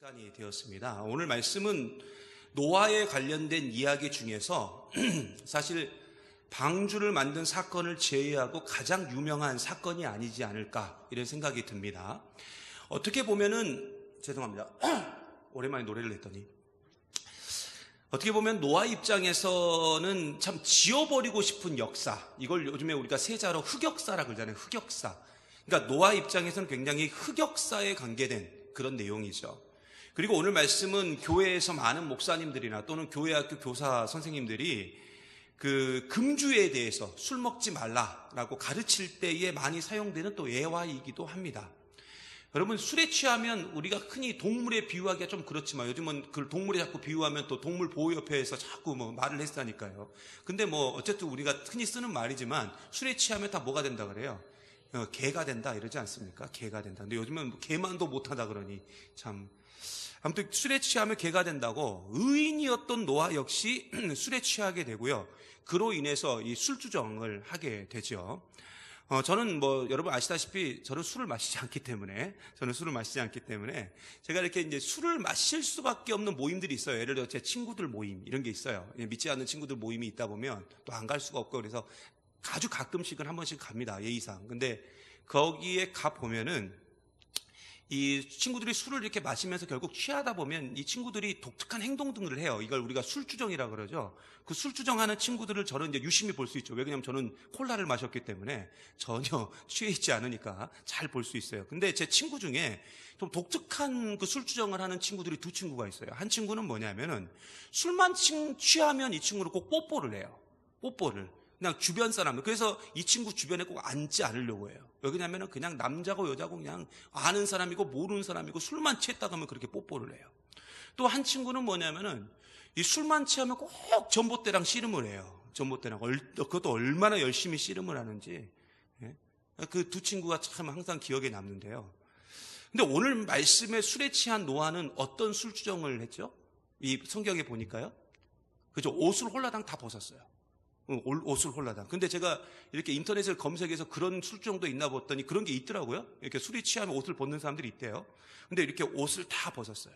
시간이 되었습니다. 오늘 말씀은 노아에 관련된 이야기 중에서 사실 방주를 만든 사건을 제외하고 가장 유명한 사건이 아니지 않을까 이런 생각이 듭니다. 어떻게 보면은 죄송합니다. 오랜만에 노래를 했더니 어떻게 보면 노아 입장에서는 참 지워버리고 싶은 역사, 이걸 요즘에 우리가 세자로 흑역사라고 그러잖아요. 흑역사. 그러니까 노아 입장에서는 굉장히 흑역사에 관계된 그런 내용이죠. 그리고 오늘 말씀은 교회에서 많은 목사님들이나 또는 교회학교 교사 선생님들이 그 금주에 대해서 술 먹지 말라라고 가르칠 때에 많이 사용되는 또 예화이기도 합니다. 여러분, 술에 취하면 우리가 흔히 동물에 비유하기가 좀 그렇지만 요즘은 그 동물에 자꾸 비유하면 또 동물보호협회에서 자꾸 말을 했다니까요. 근데 어쨌든 우리가 흔히 쓰는 말이지만 술에 취하면 다 뭐가 된다 그래요? 개가 된다 이러지 않습니까? 개가 된다. 근데 요즘은 개만도 못하다 그러니 참. 아무튼 술에 취하면 개가 된다고 의인이었던 노아 역시 술에 취하게 되고요. 그로 인해서 이 술주정을 하게 되죠. 저는 여러분 아시다시피 저는 술을 마시지 않기 때문에 제가 이렇게 이제 술을 마실 수밖에 없는 모임들이 있어요. 예를 들어 제 친구들 모임 이런 게 있어요. 믿지 않는 친구들 모임이 있다 보면 또 안 갈 수가 없고 그래서 아주 가끔씩은 한 번씩 갑니다. 예의상. 근데 거기에 가 보면은 이 친구들이 술을 이렇게 마시면서 결국 취하다 보면 이 친구들이 독특한 행동 등을 해요. 이걸 우리가 술주정이라 그러죠. 그 술주정하는 친구들을 저는 이제 유심히 볼 수 있죠. 왜냐하면 저는 콜라를 마셨기 때문에 전혀 취해 있지 않으니까 잘 볼 수 있어요. 근데 제 친구 중에 좀 독특한 그 술주정을 하는 친구들이 두 친구가 있어요. 한 친구는 뭐냐면은 술만 취하면 이 친구를 꼭 뽀뽀를 해요. 뽀뽀를. 그냥 주변 사람들. 그래서 이 친구 주변에 꼭 앉지 않으려고 해요. 왜냐면은 그냥 남자고 여자고 그냥 아는 사람이고 모르는 사람이고 술만 취했다 하면 그렇게 뽀뽀를 해요. 또 한 친구는 뭐냐면은 이 술만 취하면 꼭 전봇대랑 씨름을 해요. 전봇대랑. 그것도 얼마나 열심히 씨름을 하는지. 그 두 친구가 참 항상 기억에 남는데요. 근데 오늘 말씀에 술에 취한 노아는 어떤 술주정을 했죠? 이 성경에 보니까요. 그죠? 옷을 홀라당 다 벗었어요. 옷을 홀라당. 근데 제가 이렇게 인터넷을 검색해서 그런 술주정도 있나 봤더니 그런 게 있더라고요. 이렇게 술이 취하면 옷을 벗는 사람들이 있대요. 근데 이렇게 옷을 다 벗었어요.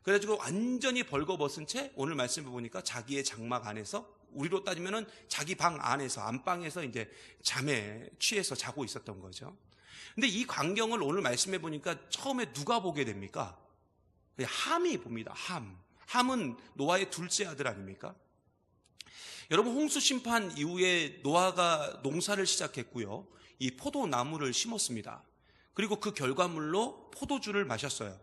그래가지고 완전히 벌거벗은 채 오늘 말씀해 보니까 자기의 장막 안에서, 우리로 따지면은 자기 방 안에서, 안방에서 이제 잠에 취해서 자고 있었던 거죠. 근데 이 광경을 오늘 말씀해 보니까 처음에 누가 보게 됩니까? 함이 봅니다. 함은 노아의 둘째 아들 아닙니까? 여러분, 홍수 심판 이후에 노아가 농사를 시작했고요. 이 포도나무를 심었습니다. 그리고 그 결과물로 포도주를 마셨어요.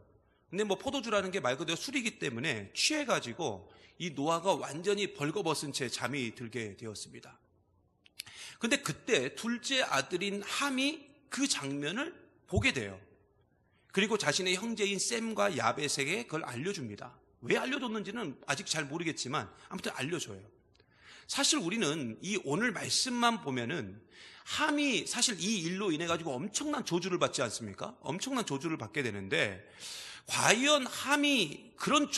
근데 포도주라는 게 말 그대로 술이기 때문에 취해가지고 이 노아가 완전히 벌거벗은 채 잠이 들게 되었습니다. 근데 그때 둘째 아들인 함이 그 장면을 보게 돼요. 그리고 자신의 형제인 셈과 야벳에게 그걸 알려줍니다. 왜 알려줬는지는 아직 잘 모르겠지만 아무튼 알려줘요. 사실 우리는 이 오늘 말씀만 보면은 함이 사실 이 일로 인해 가지고 엄청난 저주를 받지 않습니까? 엄청난 저주를 받게 되는데 과연 함이 그런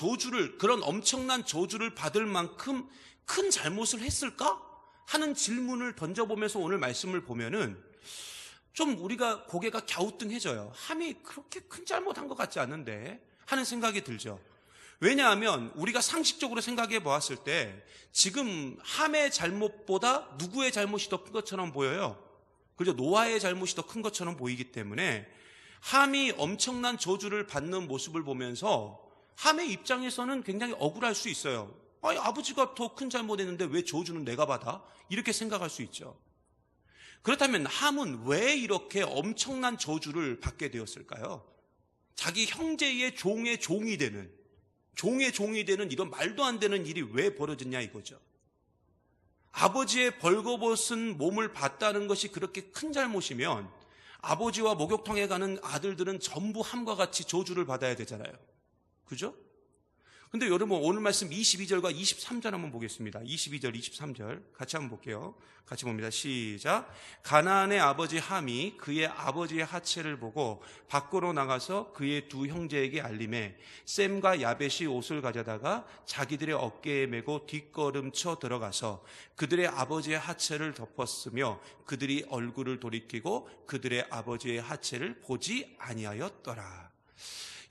엄청난 저주를 받을 만큼 큰 잘못을 했을까? 하는 질문을 던져보면서 오늘 말씀을 보면은 좀 우리가 고개가 갸우뚱해져요. 함이 그렇게 큰 잘못한 것 같지 않은데 하는 생각이 들죠. 왜냐하면 우리가 상식적으로 생각해 보았을 때 지금 함의 잘못보다 누구의 잘못이 더 큰 것처럼 보여요. 그죠? 노아의 잘못이 더 큰 것처럼 보이기 때문에 함이 엄청난 저주를 받는 모습을 보면서 함의 입장에서는 굉장히 억울할 수 있어요. 아니, 아버지가 더 큰 잘못했는데 왜 저주는 내가 받아? 이렇게 생각할 수 있죠. 그렇다면 함은 왜 이렇게 엄청난 저주를 받게 되었을까요? 자기 형제의 종의 종이 되는 이런 말도 안 되는 일이 왜 벌어졌냐 이거죠. 아버지의 벌거벗은 몸을 봤다는 것이 그렇게 큰 잘못이면 아버지와 목욕탕에 가는 아들들은 전부 함과 같이 저주를 받아야 되잖아요. 그죠? 근데 여러분 오늘 말씀 22절과 23절 한번 보겠습니다. 22절, 23절 같이 한번 볼게요. 같이 봅니다. 시작. 가나안의 아버지 함이 그의 아버지의 하체를 보고 밖으로 나가서 그의 두 형제에게 알림해 셈과 야벳이 옷을 가져다가 자기들의 어깨에 메고 뒷걸음쳐 들어가서 그들의 아버지의 하체를 덮었으며 그들이 얼굴을 돌이키고 그들의 아버지의 하체를 보지 아니하였더라.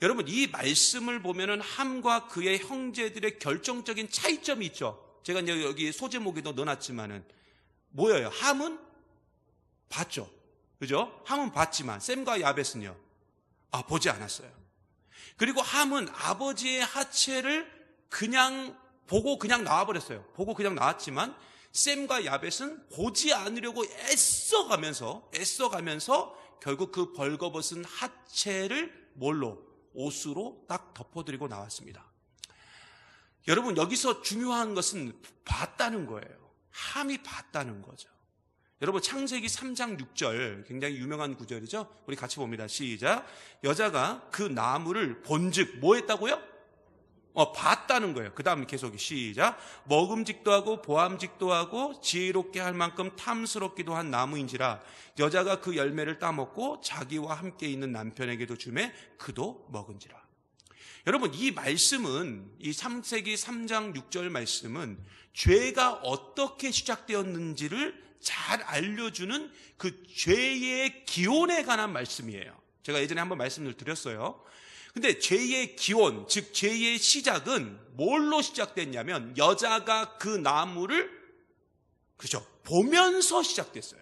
여러분, 이 말씀을 보면은 함과 그의 형제들의 결정적인 차이점이 있죠. 제가 이제 여기 소제목에도 넣어놨지만은 뭐예요? 함은 봤죠. 그죠? 함은 봤지만 셈과 야벳은요, 보지 않았어요. 그리고 함은 아버지의 하체를 그냥 보고 그냥 나와버렸어요. 보고 그냥 나왔지만 셈과 야벳은 보지 않으려고 애써가면서 결국 그 벌거벗은 하체를 뭘로? 옷으로 딱 덮어드리고 나왔습니다. 여러분, 여기서 중요한 것은 봤다는 거예요. 함이 봤다는 거죠. 여러분, 창세기 3장 6절 굉장히 유명한 구절이죠. 우리 같이 봅니다. 시작. 여자가 그 나무를 본즉 뭐 했다고요? 봤다는 거예요. 그 다음 계속 시작. 먹음직도 하고 보암직도 하고 지혜롭게 할 만큼 탐스럽기도 한 나무인지라 여자가 그 열매를 따먹고 자기와 함께 있는 남편에게도 주매 그도 먹은지라. 여러분, 이 말씀은, 이 창세기 3장 6절 말씀은 죄가 어떻게 시작되었는지를 잘 알려주는 그 죄의 기원에 관한 말씀이에요. 제가 예전에 한번 말씀을 드렸어요. 근데 죄의 기원, 즉 죄의 시작은 뭘로 시작됐냐면 여자가 그 나무를, 그죠, 보면서 시작됐어요.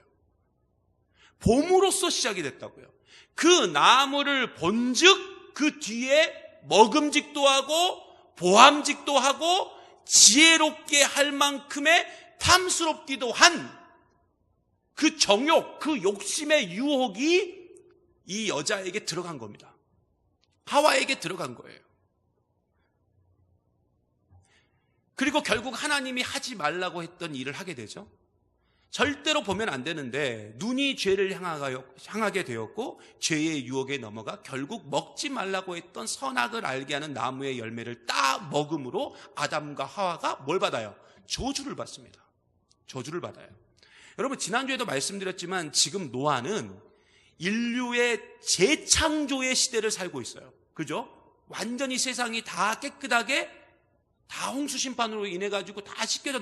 봄으로써 시작이 됐다고요. 그 나무를 본즉 그 뒤에 먹음직도 하고 보암직도 하고 지혜롭게 할 만큼의 탐스럽기도 한 그 정욕, 그 욕심의 유혹이 이 여자에게 들어간 겁니다. 하와에게 들어간 거예요. 그리고 결국 하나님이 하지 말라고 했던 일을 하게 되죠. 절대로 보면 안 되는데 눈이 죄를 향하게 되었고 죄의 유혹에 넘어가 결국 먹지 말라고 했던 선악을 알게 하는 나무의 열매를 따 먹음으로 아담과 하와가 뭘 받아요? 저주를 받습니다. 저주를 받아요. 여러분, 지난주에도 말씀드렸지만 지금 노아는 인류의 재창조의 시대를 살고 있어요. 그죠? 완전히 세상이 다 깨끗하게 다 홍수 심판으로 인해 가지고 다 씻겨져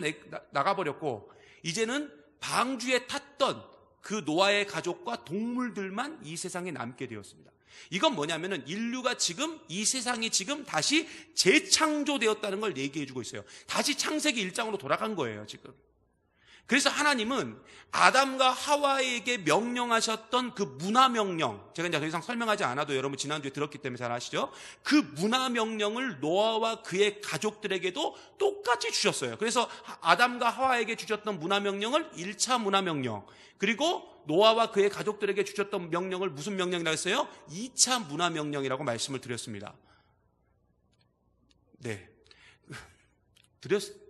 나가버렸고 이제는 방주에 탔던 그 노아의 가족과 동물들만 이 세상에 남게 되었습니다. 이건 뭐냐면은 인류가 지금 이 세상이 지금 다시 재창조되었다는 걸 얘기해 주고 있어요. 다시 창세기 1장으로 돌아간 거예요, 지금. 그래서 하나님은 아담과 하와에게 명령하셨던 그 문화명령, 제가 이제 더 이상 설명하지 않아도 여러분 지난주에 들었기 때문에 잘 아시죠? 그 문화명령을 노아와 그의 가족들에게도 똑같이 주셨어요. 그래서 아담과 하와에게 주셨던 문화명령을 1차 문화명령, 그리고 노아와 그의 가족들에게 주셨던 명령을 무슨 명령이라고 했어요? 2차 문화명령이라고 말씀을 드렸습니다. 네,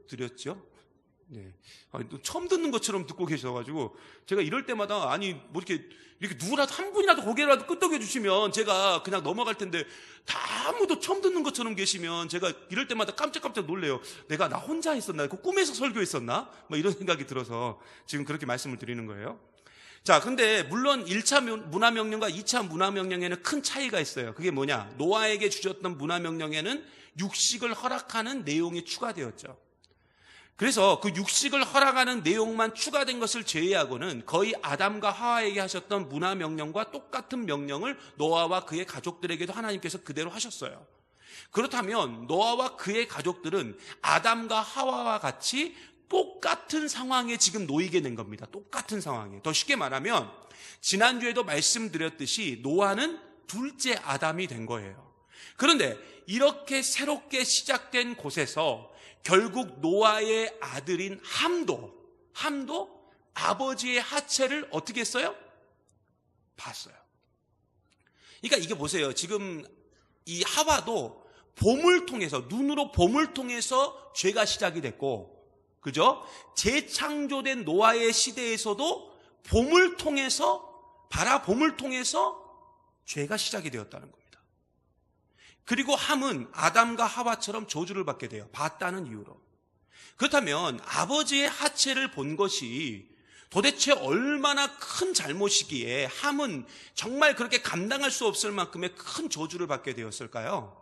드렸죠? 네. 처음 듣는 것처럼 듣고 계셔가지고 제가 이럴 때마다 아니 뭐 이렇게 누구라도 한 분이라도 고개라도 끄덕여 주시면 제가 그냥 넘어갈 텐데 다 아무도 처음 듣는 것처럼 계시면 제가 이럴 때마다 깜짝깜짝 놀래요. 내가 나 혼자 했었나? 그 꿈에서 설교했었나? 뭐 이런 생각이 들어서 지금 그렇게 말씀을 드리는 거예요. 자, 근데 물론 1차 문화명령과 2차 문화명령에는 큰 차이가 있어요. 그게 뭐냐? 노아에게 주셨던 문화명령에는 육식을 허락하는 내용이 추가되었죠. 그래서 그 육식을 허락하는 내용만 추가된 것을 제외하고는 거의 아담과 하와에게 하셨던 문화명령과 똑같은 명령을 노아와 그의 가족들에게도 하나님께서 그대로 하셨어요. 그렇다면 노아와 그의 가족들은 아담과 하와와 같이 똑같은 상황에 지금 놓이게 된 겁니다. 똑같은 상황에. 더 쉽게 말하면 지난주에도 말씀드렸듯이 노아는 둘째 아담이 된 거예요. 그런데 이렇게 새롭게 시작된 곳에서 결국 노아의 아들인 함도 아버지의 하체를 어떻게 했어요? 봤어요. 그러니까 이게 보세요. 지금 이 하와도 봄을 통해서, 눈으로 봄을 통해서 죄가 시작이 됐고, 그죠? 재창조된 노아의 시대에서도 봄을 통해서, 봄을 통해서 죄가 시작이 되었다는 겁니다. 그리고 함은 아담과 하와처럼 저주를 받게 돼요. 봤다는 이유로. 그렇다면 아버지의 하체를 본 것이 도대체 얼마나 큰 잘못이기에 함은 정말 그렇게 감당할 수 없을 만큼의 큰 저주를 받게 되었을까요?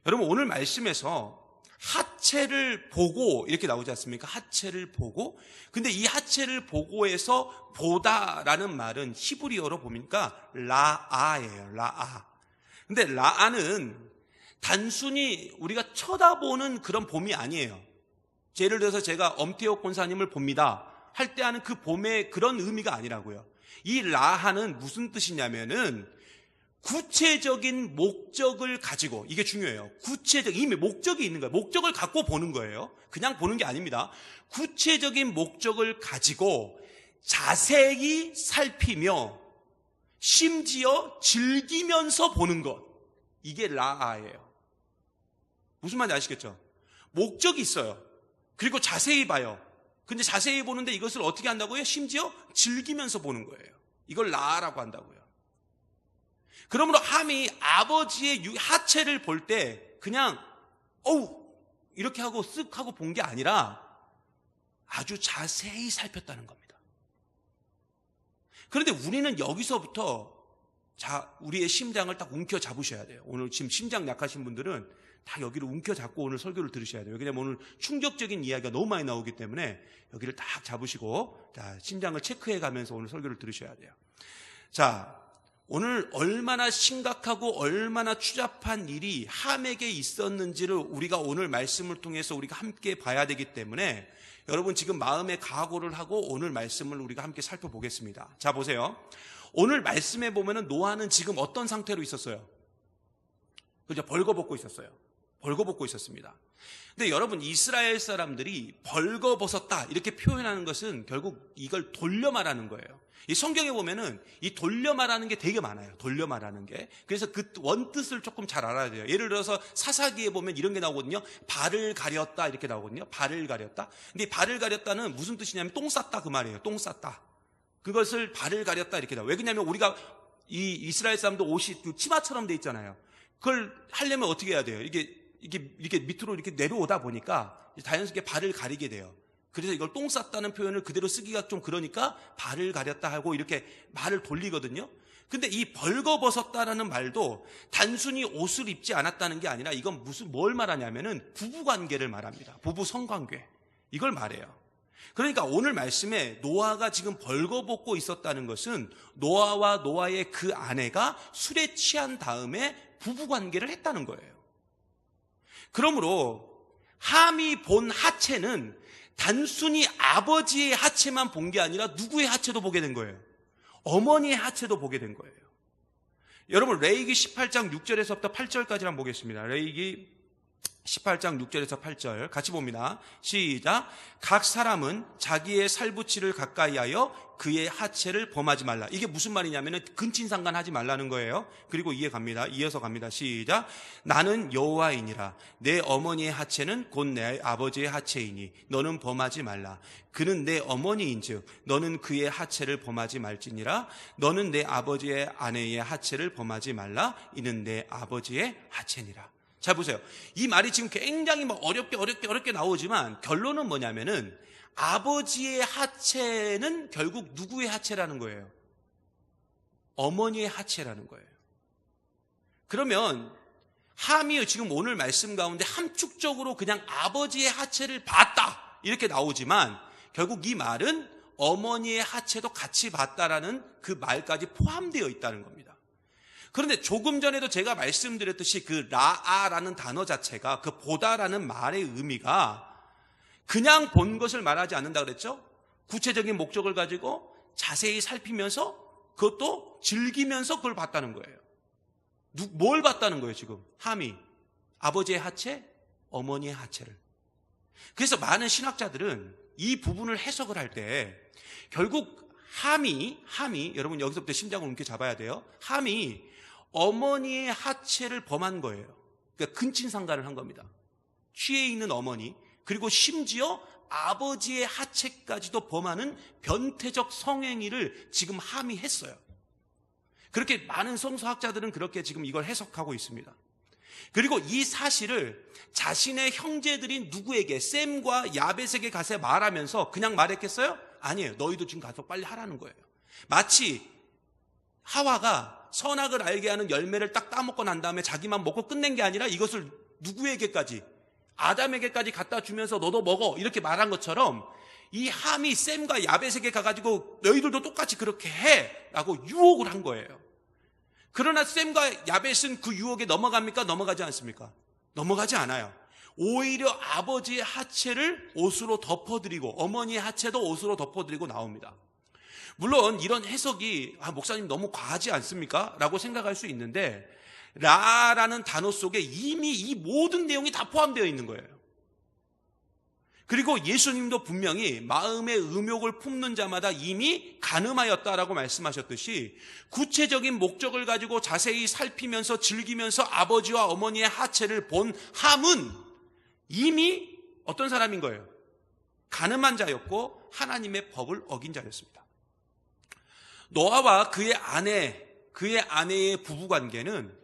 여러분, 오늘 말씀에서 하체를 보고 이렇게 나오지 않습니까? 하체를 보고. 근데 이 하체를 보고에서 보다라는 말은 히브리어로 보니까 라아예요. 라아. 근데 라아는 단순히 우리가 쳐다보는 그런 봄이 아니에요. 예를 들어서 제가 엄태옥 권사님을 봅니다 할 때 하는 그 봄의 그런 의미가 아니라고요. 이 라하는 무슨 뜻이냐면은 구체적인 목적을 가지고, 이게 중요해요. 이미 목적이 있는 거예요. 목적을 갖고 보는 거예요. 그냥 보는 게 아닙니다. 구체적인 목적을 가지고 자세히 살피며 심지어 즐기면서 보는 것, 이게 라아예요. 무슨 말인지 아시겠죠? 목적이 있어요. 그리고 자세히 봐요. 근데 자세히 보는데 이것을 어떻게 한다고요? 심지어 즐기면서 보는 거예요. 이걸 라아라고 한다고요. 그러므로 함이 아버지의 하체를 볼 때 그냥 어우 이렇게 하고 쓱 하고 본 게 아니라 아주 자세히 살폈다는 겁니다. 그런데 우리는 여기서부터 우리의 심장을 딱 움켜 잡으셔야 돼요. 오늘 지금 심장 약하신 분들은 다 여기를 움켜 잡고 오늘 설교를 들으셔야 돼요. 왜냐하면 오늘 충격적인 이야기가 너무 많이 나오기 때문에 여기를 딱 잡으시고 심장을 체크해 가면서 오늘 설교를 들으셔야 돼요. 자, 오늘 얼마나 심각하고 얼마나 추잡한 일이 함에게 있었는지를 우리가 오늘 말씀을 통해서 우리가 함께 봐야 되기 때문에 여러분 지금 마음에 각오를 하고 오늘 말씀을 우리가 함께 살펴보겠습니다. 자, 보세요. 오늘 말씀에 보면은 노아는 지금 어떤 상태로 있었어요? 그죠? 벌거벗고 있었어요. 벌거벗고 있었습니다. 근데 여러분, 이스라엘 사람들이 벌거벗었다 이렇게 표현하는 것은 결국 이걸 돌려 말하는 거예요. 이 성경에 보면은 이 돌려 말하는 게 되게 많아요. 돌려 말하는 게. 그래서 그 원뜻을 조금 잘 알아야 돼요. 예를 들어서 사사기에 보면 이런 게 나오거든요. 발을 가렸다 이렇게 나오거든요. 발을 가렸다. 근데 이 발을 가렸다는 무슨 뜻이냐면 똥 쌌다 그 말이에요. 똥 쌌다. 그것을 발을 가렸다 이렇게 나와요. 왜 그러냐면 우리가 이 이스라엘 사람도 옷이 치마처럼 돼 있잖아요. 그걸 하려면 어떻게 해야 돼요? 이게 밑으로 이렇게 내려오다 보니까 자연스럽게 발을 가리게 돼요. 그래서 이걸 똥 쌌다는 표현을 그대로 쓰기가 좀 그러니까 발을 가렸다 하고 이렇게 말을 돌리거든요. 근데 이 벌거벗었다라는 말도 단순히 옷을 입지 않았다는 게 아니라 이건 뭘 말하냐면은 부부 관계를 말합니다. 부부 성관계. 이걸 말해요. 그러니까 오늘 말씀에 노아가 지금 벌거벗고 있었다는 것은 노아와 노아의 그 아내가 술에 취한 다음에 부부 관계를 했다는 거예요. 그러므로 함이 본 하체는 단순히 아버지의 하체만 본 게 아니라 누구의 하체도 보게 된 거예요. 어머니의 하체도 보게 된 거예요. 여러분 레위기 18장 6절에서부터 8절까지 한번 보겠습니다. 레위기 18장 6절에서 8절 같이 봅니다. 시작. 각 사람은 자기의 살부치를 가까이하여 그의 하체를 범하지 말라. 이게 무슨 말이냐면은 근친상간하지 말라는 거예요. 그리고 이어서 갑니다. 시작. 나는 여호와이니라. 내 어머니의 하체는 곧 내 아버지의 하체이니 너는 범하지 말라. 그는 내 어머니인즉 너는 그의 하체를 범하지 말지니라. 너는 내 아버지의 아내의 하체를 범하지 말라. 이는 내 아버지의 하체니라. 잘 보세요. 이 말이 지금 굉장히 어렵게 나오지만 결론은 뭐냐면은 아버지의 하체는 결국 누구의 하체라는 거예요? 어머니의 하체라는 거예요. 그러면 함이 지금 오늘 말씀 가운데 함축적으로 그냥 아버지의 하체를 봤다 이렇게 나오지만 결국 이 말은 어머니의 하체도 같이 봤다라는 그 말까지 포함되어 있다는 겁니다. 그런데 조금 전에도 제가 말씀드렸듯이 그 라아라는 단어 자체가 그 보다라는 말의 의미가 그냥 본 것을 말하지 않는다 그랬죠? 구체적인 목적을 가지고 자세히 살피면서 그것도 즐기면서 그걸 봤다는 거예요. 뭘 봤다는 거예요 지금? 함이 아버지의 하체, 어머니의 하체를. 그래서 많은 신학자들은 이 부분을 해석을 할 때 결국 함이 여러분 여기서부터 심장을 움켜 잡아야 돼요. 함이 어머니의 하체를 범한 거예요. 그러니까 근친상간을 한 겁니다. 취해 있는 어머니 그리고 심지어 아버지의 하체까지도 범하는 변태적 성행위를 지금 함이 했어요. 그렇게 많은 성서학자들은 그렇게 지금 이걸 해석하고 있습니다. 그리고 이 사실을 자신의 형제들인 누구에게 셈과 야벳에게 가서 말하면서 그냥 말했겠어요? 아니에요. 너희도 지금 가서 빨리 하라는 거예요. 마치 하와가 선악을 알게 하는 열매를 딱 따먹고 난 다음에 자기만 먹고 끝낸 게 아니라 이것을 누구에게까지? 아담에게까지 갖다 주면서 너도 먹어 이렇게 말한 것처럼 이 함이 셈과 야벳에게 가가지고 너희들도 똑같이 그렇게 해 라고 유혹을 한 거예요. 그러나 셈과 야벳은 그 유혹에 넘어갑니까? 넘어가지 않습니까? 넘어가지 않아요. 오히려 아버지의 하체를 옷으로 덮어드리고 어머니의 하체도 옷으로 덮어드리고 나옵니다. 물론 이런 해석이 목사님 너무 과하지 않습니까? 라고 생각할 수 있는데 라라는 단어 속에 이미 이 모든 내용이 다 포함되어 있는 거예요. 그리고 예수님도 분명히 마음의 음욕을 품는 자마다 이미 간음하였다라고 말씀하셨듯이 구체적인 목적을 가지고 자세히 살피면서 즐기면서 아버지와 어머니의 하체를 본 함은 이미 어떤 사람인 거예요? 간음한 자였고 하나님의 법을 어긴 자였습니다. 노아와 그의 아내의 부부관계는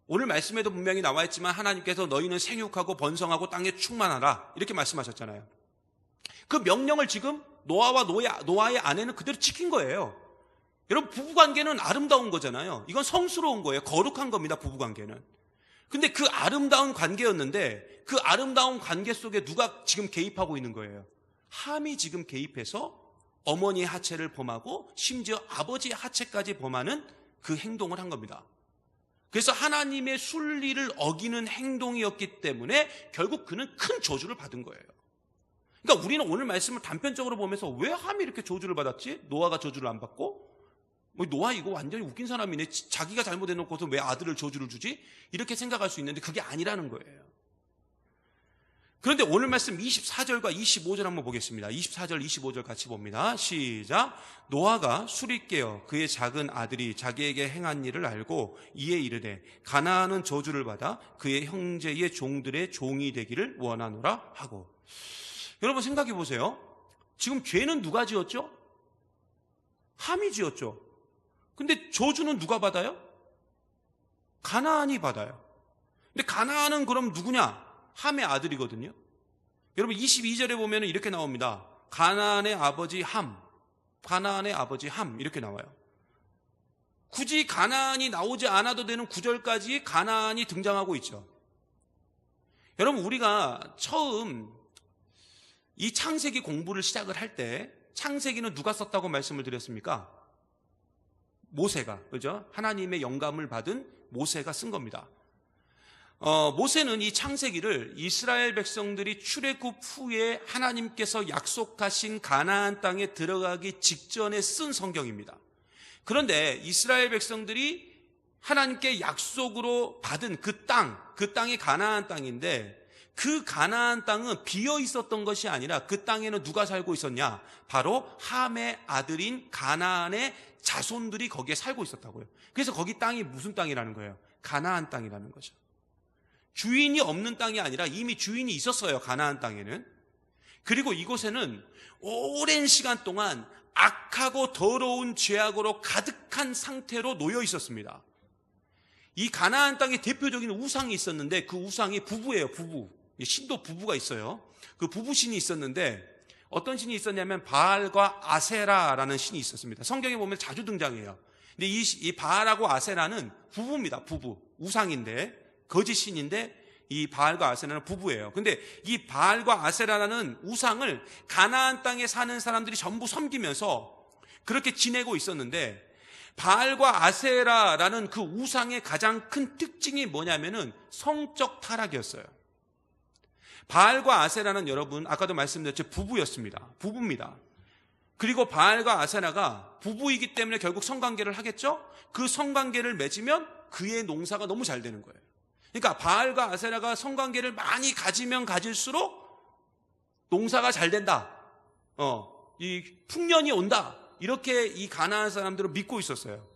오늘 말씀에도 분명히 나와 있지만 하나님께서 너희는 생육하고 번성하고 땅에 충만하라 이렇게 말씀하셨잖아요. 그 명령을 지금 노아의 아내는 그대로 지킨 거예요. 여러분, 부부관계는 아름다운 거잖아요. 이건 성스러운 거예요. 거룩한 겁니다, 부부관계는. 근데 그 아름다운 관계였는데 그 아름다운 관계 속에 누가 지금 개입하고 있는 거예요? 함이 지금 개입해서 어머니의 하체를 범하고 심지어 아버지의 하체까지 범하는 그 행동을 한 겁니다. 그래서 하나님의 순리를 어기는 행동이었기 때문에 결국 그는 큰 저주를 받은 거예요. 그러니까 우리는 오늘 말씀을 단편적으로 보면서 왜 함이 이렇게 저주를 받았지? 노아가 저주를 안 받고? 노아 이거 완전히 웃긴 사람이네. 자기가 잘못해놓고서 왜 아들을 저주를 주지? 이렇게 생각할 수 있는데 그게 아니라는 거예요. 그런데 오늘 말씀 24절과 25절 한번 보겠습니다. 24절, 25절 같이 봅니다. 시작. 노아가 술이 깨어 그의 작은 아들이 자기에게 행한 일을 알고 이에 이르되 가나안은 저주를 받아 그의 형제의 종들의 종이 되기를 원하노라 하고. 여러분 생각해 보세요. 지금 죄는 누가 지었죠? 함이 지었죠. 근데 저주는 누가 받아요? 가나안이 받아요. 근데 가나안은 그럼 누구냐? 함의 아들이거든요. 여러분 22절에 보면 이렇게 나옵니다. 가나안의 아버지 함 이렇게 나와요. 굳이 가나안이 나오지 않아도 되는 9절까지 가나안이 등장하고 있죠. 여러분 우리가 처음 이 창세기 공부를 시작을 할 때 창세기는 누가 썼다고 말씀을 드렸습니까? 모세가, 그죠? 하나님의 영감을 받은 모세가 쓴 겁니다. 모세는 이 창세기를 이스라엘 백성들이 출애굽 후에 하나님께서 약속하신 가나안 땅에 들어가기 직전에 쓴 성경입니다. 그런데 이스라엘 백성들이 하나님께 약속으로 받은 그 땅이 가나안 땅인데 그 가나안 땅은 비어 있었던 것이 아니라 그 땅에는 누가 살고 있었냐? 바로 함의 아들인 가나안의 자손들이 거기에 살고 있었다고요. 그래서 거기 땅이 무슨 땅이라는 거예요? 가나안 땅이라는 거죠. 주인이 없는 땅이 아니라 이미 주인이 있었어요, 가나안 땅에는. 그리고 이곳에는 오랜 시간 동안 악하고 더러운 죄악으로 가득한 상태로 놓여 있었습니다. 이 가나안 땅에 대표적인 우상이 있었는데 그 우상이 부부예요, 부부. 신도 부부가 있어요. 그 부부신이 있었는데 어떤 신이 있었냐면 바알과 아세라라는 신이 있었습니다. 성경에 보면 자주 등장해요. 근데 이 바알하고 아세라는 부부입니다, 부부. 우상인데. 거짓 신인데 이 바알과 아세라는 부부예요. 근데 이 바알과 아세라라는 우상을 가나안 땅에 사는 사람들이 전부 섬기면서 그렇게 지내고 있었는데 바알과 아세라라는 그 우상의 가장 큰 특징이 뭐냐면은 성적 타락이었어요. 바알과 아세라는 여러분 아까도 말씀드렸죠, 부부입니다. 그리고 바알과 아세라가 부부이기 때문에 결국 성관계를 하겠죠. 그 성관계를 맺으면 그의 농사가 너무 잘 되는 거예요. 그러니까 바알과 아세라가 성관계를 많이 가지면 가질수록 농사가 잘 된다. 이 풍년이 온다. 이렇게 이 가나안 사람들은 믿고 있었어요.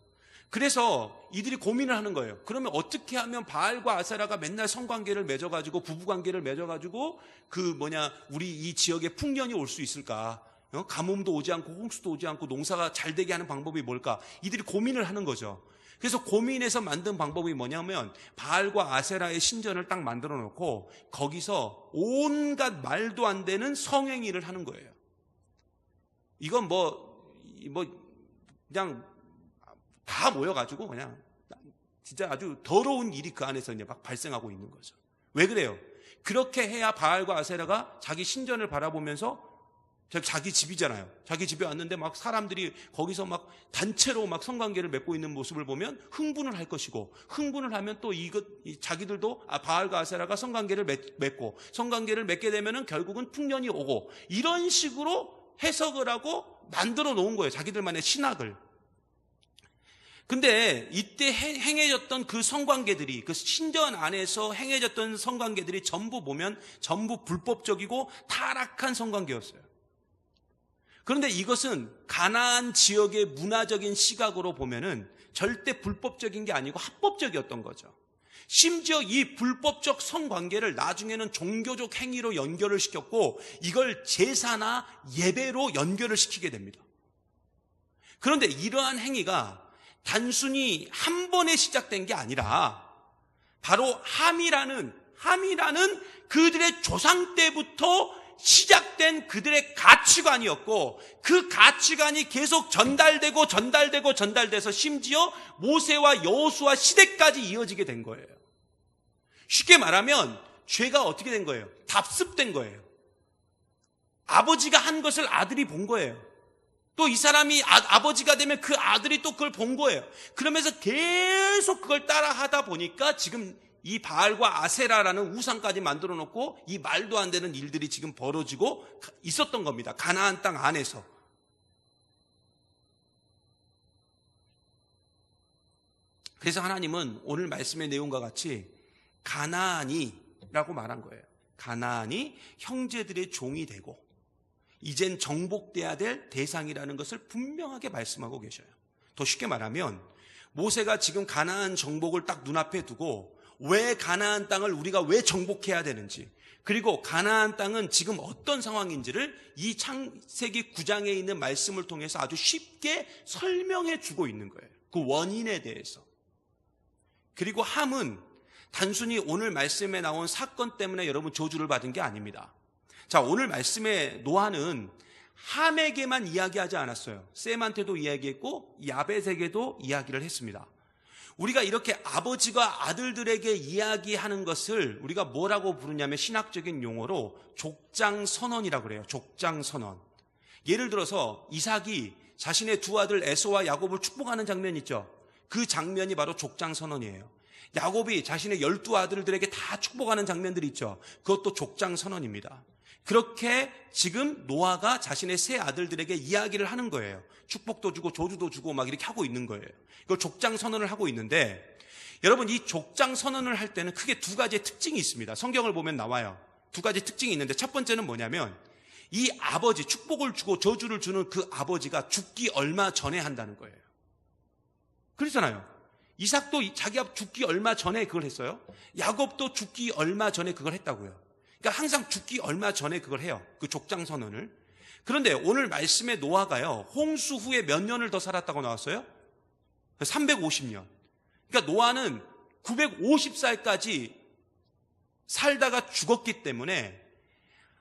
그래서 이들이 고민을 하는 거예요. 그러면 어떻게 하면 바알과 아세라가 맨날 성관계를 맺어가지고 부부관계를 맺어가지고 우리 이 지역에 풍년이 올 수 있을까? 가뭄도 오지 않고 홍수도 오지 않고 농사가 잘 되게 하는 방법이 뭘까? 이들이 고민을 하는 거죠. 그래서 고민해서 만든 방법이 뭐냐면 바알과 아세라의 신전을 딱 만들어 놓고 거기서 온갖 말도 안 되는 성행위를 하는 거예요. 이건 그냥 다 모여가지고 그냥 진짜 아주 더러운 일이 그 안에서 이제 막 발생하고 있는 거죠. 왜 그래요? 그렇게 해야 바알과 아세라가 자기 신전을 바라보면서 자기 집이잖아요. 자기 집에 왔는데 막 사람들이 거기서 막 단체로 막 성관계를 맺고 있는 모습을 보면 흥분을 할 것이고, 흥분을 하면 또 자기들도 바알과 아세라가 성관계를 맺고, 성관계를 맺게 되면은 결국은 풍년이 오고, 이런 식으로 해석을 하고 만들어 놓은 거예요. 자기들만의 신학을. 근데 이때 행해졌던 그 성관계들이, 그 신전 안에서 행해졌던 성관계들이 전부 보면 전부 불법적이고 타락한 성관계였어요. 그런데 이것은 가나안 지역의 문화적인 시각으로 보면은 절대 불법적인 게 아니고 합법적이었던 거죠. 심지어 이 불법적 성관계를 나중에는 종교적 행위로 연결을 시켰고, 이걸 제사나 예배로 연결을 시키게 됩니다. 그런데 이러한 행위가 단순히 한 번에 시작된 게 아니라 바로 함이라는 그들의 조상 때부터 시작된 그들의 가치관이었고, 그 가치관이 계속 전달돼서 심지어 모세와 여호수아 시대까지 이어지게 된 거예요. 쉽게 말하면 죄가 어떻게 된 거예요? 답습된 거예요. 아버지가 한 것을 아들이 본 거예요. 또 이 사람이 아버지가 되면 그 아들이 또 그걸 본 거예요. 그러면서 계속 그걸 따라 하다 보니까 지금 이 바알과 아세라라는 우상까지 만들어 놓고 이 말도 안 되는 일들이 지금 벌어지고 있었던 겁니다. 가나안 땅 안에서. 그래서 하나님은 오늘 말씀의 내용과 같이 가나안이라고 말한 거예요. 가나안이 형제들의 종이 되고 이젠 정복돼야 될 대상이라는 것을 분명하게 말씀하고 계셔요. 더 쉽게 말하면 모세가 지금 가나안 정복을 딱 눈앞에 두고 왜 가나안 땅을 우리가 왜 정복해야 되는지, 그리고 가나안 땅은 지금 어떤 상황인지를 이 창세기 9장에 있는 말씀을 통해서 아주 쉽게 설명해 주고 있는 거예요. 그 원인에 대해서. 그리고 함은 단순히 오늘 말씀에 나온 사건 때문에 여러분 저주를 받은 게 아닙니다. 자, 오늘 말씀의 노아는 함에게만 이야기하지 않았어요. 셈한테도 이야기했고 야벳에게도 이야기를 했습니다. 우리가 이렇게 아버지가 아들들에게 이야기하는 것을 우리가 뭐라고 부르냐면 신학적인 용어로 족장선언이라고 그래요. 족장선언. 예를 들어서 이삭이 자신의 두 아들 에서와 야곱을 축복하는 장면 있죠. 그 장면이 바로 족장선언이에요. 야곱이 자신의 12아들들에게 다 축복하는 장면들이 있죠. 그것도 족장선언입니다. 그렇게 지금 노아가 자신의 세 아들들에게 이야기를 하는 거예요. 축복도 주고 조주도 주고 막 이렇게 하고 있는 거예요. 이걸 족장선언을 하고 있는데, 여러분 이 족장선언을 할 때는 크게 두 가지의 특징이 있습니다. 성경을 보면 나와요. 두 가지 특징이 있는데, 첫 번째는 뭐냐면 이 아버지, 축복을 주고 저주를 주는 그 아버지가 죽기 얼마 전에 한다는 거예요. 그렇잖아요. 이삭도 자기가 죽기 얼마 전에 그걸 했어요. 야곱도 죽기 얼마 전에 그걸 했다고요. 그러니까 항상 죽기 얼마 전에 그걸 해요. 그 족장선언을. 그런데 오늘 말씀의 노아가요, 홍수 후에 몇 년을 더 살았다고 나왔어요? 350년. 그러니까 노아는 950살까지 살다가 죽었기 때문에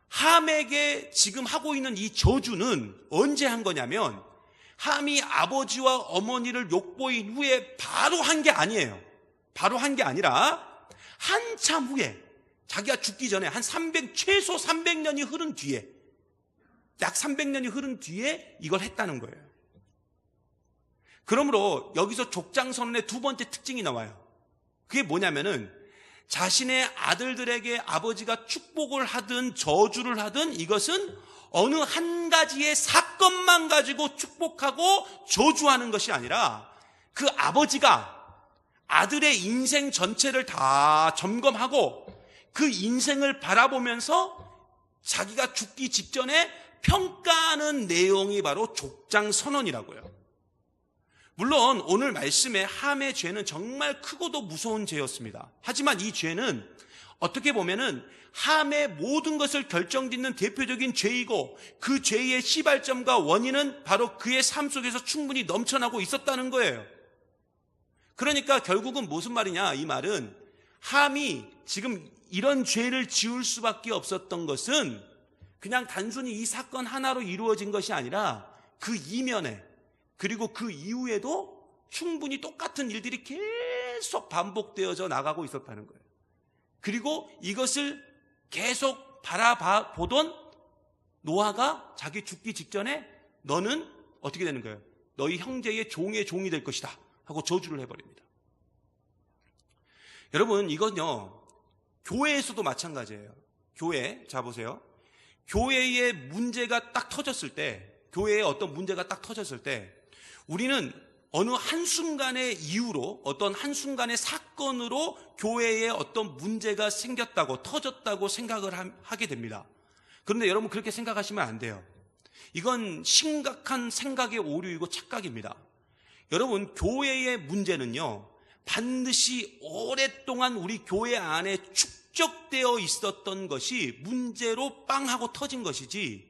함에게 지금 하고 있는 이 저주는 언제 한 거냐면, 함이 아버지와 어머니를 욕보인 후에 바로 한 게 아니에요. 바로 한 게 아니라 한참 후에, 자기가 죽기 전에 최소 300년이 흐른 뒤에, 약 300년이 흐른 뒤에 이걸 했다는 거예요. 그러므로 여기서 족장선언의 두 번째 특징이 나와요. 그게 뭐냐면은 자신의 아들들에게 아버지가 축복을 하든 저주를 하든 이것은 어느 한 가지의 사건만 가지고 축복하고 저주하는 것이 아니라 그 아버지가 아들의 인생 전체를 다 점검하고 그 인생을 바라보면서 자기가 죽기 직전에 평가하는 내용이 바로 족장선언이라고요. 물론 오늘 말씀의 함의 죄는 정말 크고도 무서운 죄였습니다. 하지만 이 죄는 어떻게 보면은 함의 모든 것을 결정짓는 대표적인 죄이고, 그 죄의 시발점과 원인은 바로 그의 삶 속에서 충분히 넘쳐나고 있었다는 거예요. 그러니까 결국은 무슨 말이냐, 이 말은 함이 지금 이런 죄를 지을 수밖에 없었던 것은 그냥 단순히 이 사건 하나로 이루어진 것이 아니라 그 이면에, 그리고 그 이후에도 충분히 똑같은 일들이 계속 반복되어져 나가고 있었다는 거예요. 그리고 이것을 계속 바라보던 노아가 자기 죽기 직전에 너는 어떻게 되는 거예요? 너희 형제의 종의 종이 될 것이다 하고 저주를 해버립니다. 여러분, 이건요 교회에서도 마찬가지예요. 교회, 자 보세요. 교회에 문제가 딱 터졌을 때, 교회에 어떤 문제가 딱 터졌을 때 우리는 어느 한순간의 이유로, 어떤 한순간의 사건으로 교회에 어떤 문제가 생겼다고, 터졌다고 생각을 하게 됩니다. 그런데 여러분, 그렇게 생각하시면 안 돼요. 이건 심각한 생각의 오류이고 착각입니다. 여러분, 교회의 문제는요 반드시 오랫동안 우리 교회 안에 축적되어 있었던 것이 문제로 빵 하고 터진 것이지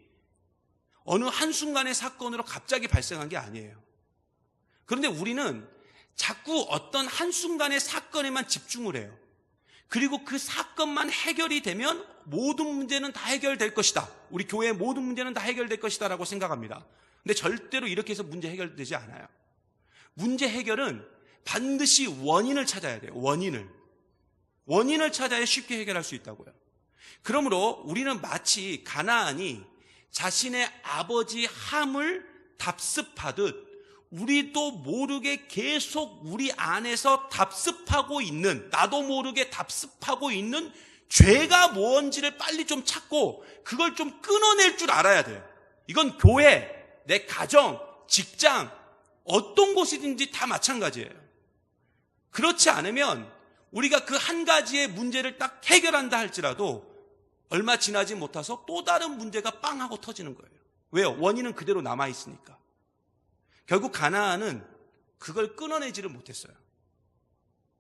어느 한순간의 사건으로 갑자기 발생한 게 아니에요. 그런데 우리는 자꾸 어떤 한순간의 사건에만 집중을 해요. 그리고 그 사건만 해결이 되면 모든 문제는 다 해결될 것이다. 우리 교회의 모든 문제는 다 해결될 것이다 라고 생각합니다. 근데 절대로 이렇게 해서 문제 해결되지 않아요. 문제 해결은 반드시 원인을 찾아야 돼요. 원인을 찾아야 쉽게 해결할 수 있다고요. 그러므로 우리는 마치 가나안이 자신의 아버지 함을 답습하듯 우리도 모르게 계속 우리 안에서 답습하고 있는, 나도 모르게 답습하고 있는 죄가 뭔지를 빨리 좀 찾고 그걸 좀 끊어낼 줄 알아야 돼요. 이건 교회, 내 가정, 직장, 어떤 곳이든지 다 마찬가지예요. 그렇지 않으면 우리가 그 한 가지의 문제를 딱 해결한다 할지라도 얼마 지나지 못해서 또 다른 문제가 빵 하고 터지는 거예요. 왜요? 원인은 그대로 남아있으니까. 결국 가나안은 그걸 끊어내지를 못했어요.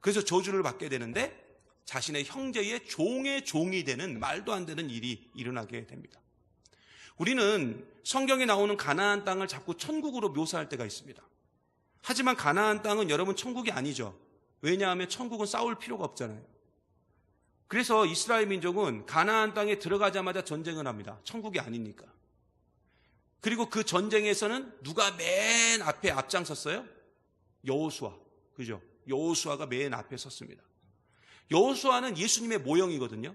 그래서 저주를 받게 되는데 자신의 형제의 종의 종이 되는 말도 안 되는 일이 일어나게 됩니다. 우리는 성경에 나오는 가나안 땅을 자꾸 천국으로 묘사할 때가 있습니다. 하지만 가나안 땅은 여러분 천국이 아니죠. 왜냐하면 천국은 싸울 필요가 없잖아요. 그래서 이스라엘 민족은 가나안 땅에 들어가자마자 전쟁을 합니다. 천국이 아니니까. 그리고 그 전쟁에서는 누가 맨 앞에 앞장섰어요? 여호수아. 그죠? 여호수아가 맨 앞에 섰습니다. 여호수아는 예수님의 모형이거든요.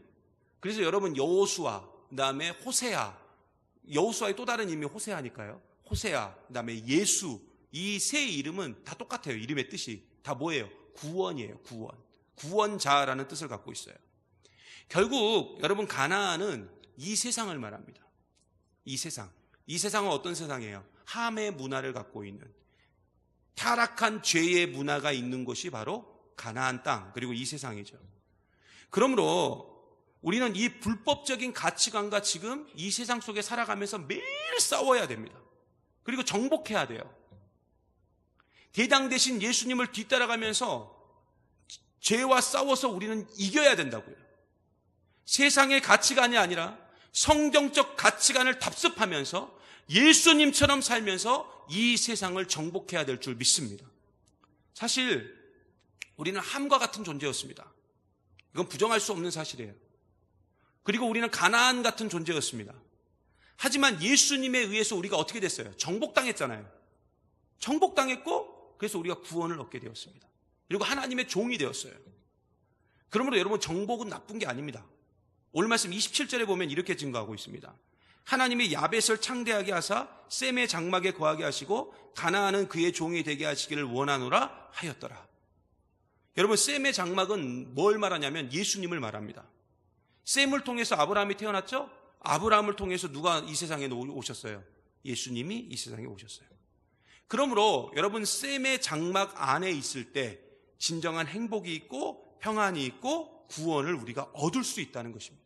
그래서 여러분 여호수아, 그다음에 호세아, 여호수아의 또 다른 이름이 호세아니까요. 호세아, 그다음에 예수, 이 세 이름은 다 똑같아요. 이름의 뜻이 다 뭐예요? 구원이에요. 구원자라는 뜻을 갖고 있어요. 결국 여러분 가나안은 이 세상을 말합니다. 이 세상은 어떤 세상이에요? 함의 문화를 갖고 있는, 타락한 죄의 문화가 있는 곳이 바로 가나안 땅, 그리고 이 세상이죠. 그러므로 우리는 이 불법적인 가치관과 지금 이 세상 속에 살아가면서 매일 싸워야 됩니다. 그리고 정복해야 돼요. 대장 되신 예수님을 뒤따라가면서 죄와 싸워서 우리는 이겨야 된다고요. 세상의 가치관이 아니라 성경적 가치관을 답습하면서 예수님처럼 살면서 이 세상을 정복해야 될 줄 믿습니다. 사실 우리는 함과 같은 존재였습니다. 이건 부정할 수 없는 사실이에요. 그리고 우리는 가나안 같은 존재였습니다. 하지만 예수님에 의해서 우리가 어떻게 됐어요? 정복당했잖아요. 정복당했고 그래서 우리가 구원을 얻게 되었습니다. 그리고 하나님의 종이 되었어요. 그러므로 여러분 정복은 나쁜 게 아닙니다. 오늘 말씀 27절에 보면 이렇게 증거하고 있습니다. 하나님이 야벳을 창대하게 하사 셈의 장막에 거하게 하시고 가나안은 그의 종이 되게 하시기를 원하노라 하였더라. 여러분 셈의 장막은 뭘 말하냐면 예수님을 말합니다. 셈을 통해서 아브라함이 태어났죠? 아브라함을 통해서 누가 이 세상에 오셨어요? 예수님이 이 세상에 오셨어요. 그러므로 여러분 셈의 장막 안에 있을 때 진정한 행복이 있고 평안이 있고 구원을 우리가 얻을 수 있다는 것입니다.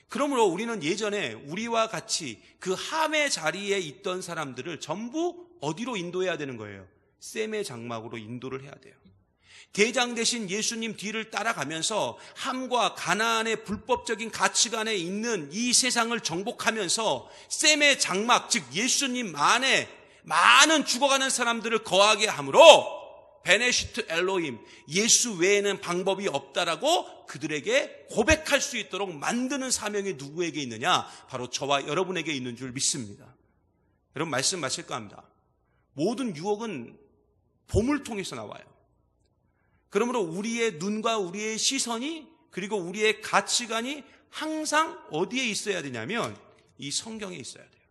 그러므로 우리는 예전에 우리와 같이 그 함의 자리에 있던 사람들을 전부 어디로 인도해야 되는 거예요? 셈의 장막으로 인도를 해야 돼요. 대장 되신 예수님 뒤를 따라가면서 함과 가나안의 불법적인 가치관에 있는 이 세상을 정복하면서 셈의 장막, 즉 예수님 안에 많은 죽어가는 사람들을 거하게 함으로 베네시트 엘로힘, 예수 외에는 방법이 없다라고 그들에게 고백할 수 있도록 만드는 사명이 누구에게 있느냐? 바로 저와 여러분에게 있는 줄 믿습니다. 여러분 말씀 마실까 합니다. 모든 유혹은 봄을 통해서 나와요. 그러므로 우리의 눈과 우리의 시선이 그리고 우리의 가치관이 항상 어디에 있어야 되냐면 이 성경에 있어야 돼요.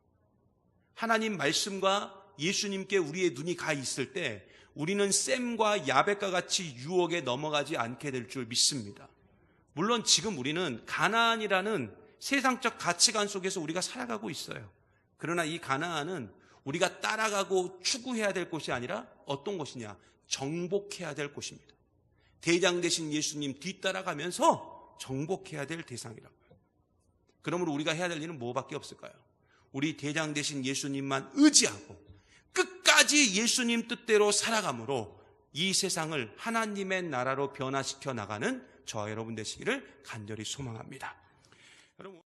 하나님 말씀과 예수님께 우리의 눈이 가 있을 때 우리는 셈과 야벳과 같이 유혹에 넘어가지 않게 될 줄 믿습니다. 물론 지금 우리는 가나안이라는 세상적 가치관 속에서 우리가 살아가고 있어요. 그러나 이 가나안은 우리가 따라가고 추구해야 될 곳이 아니라 어떤 곳이냐? 정복해야 될 곳입니다. 대장 되신 예수님 뒤따라가면서 정복해야 될 대상이라고요. 그러므로 우리가 해야 될 일은 뭐밖에 없을까요? 우리 대장 되신 예수님만 의지하고 끝까지 예수님 뜻대로 살아감으로 이 세상을 하나님의 나라로 변화시켜 나가는 저와 여러분 되시기를 간절히 소망합니다. 여러분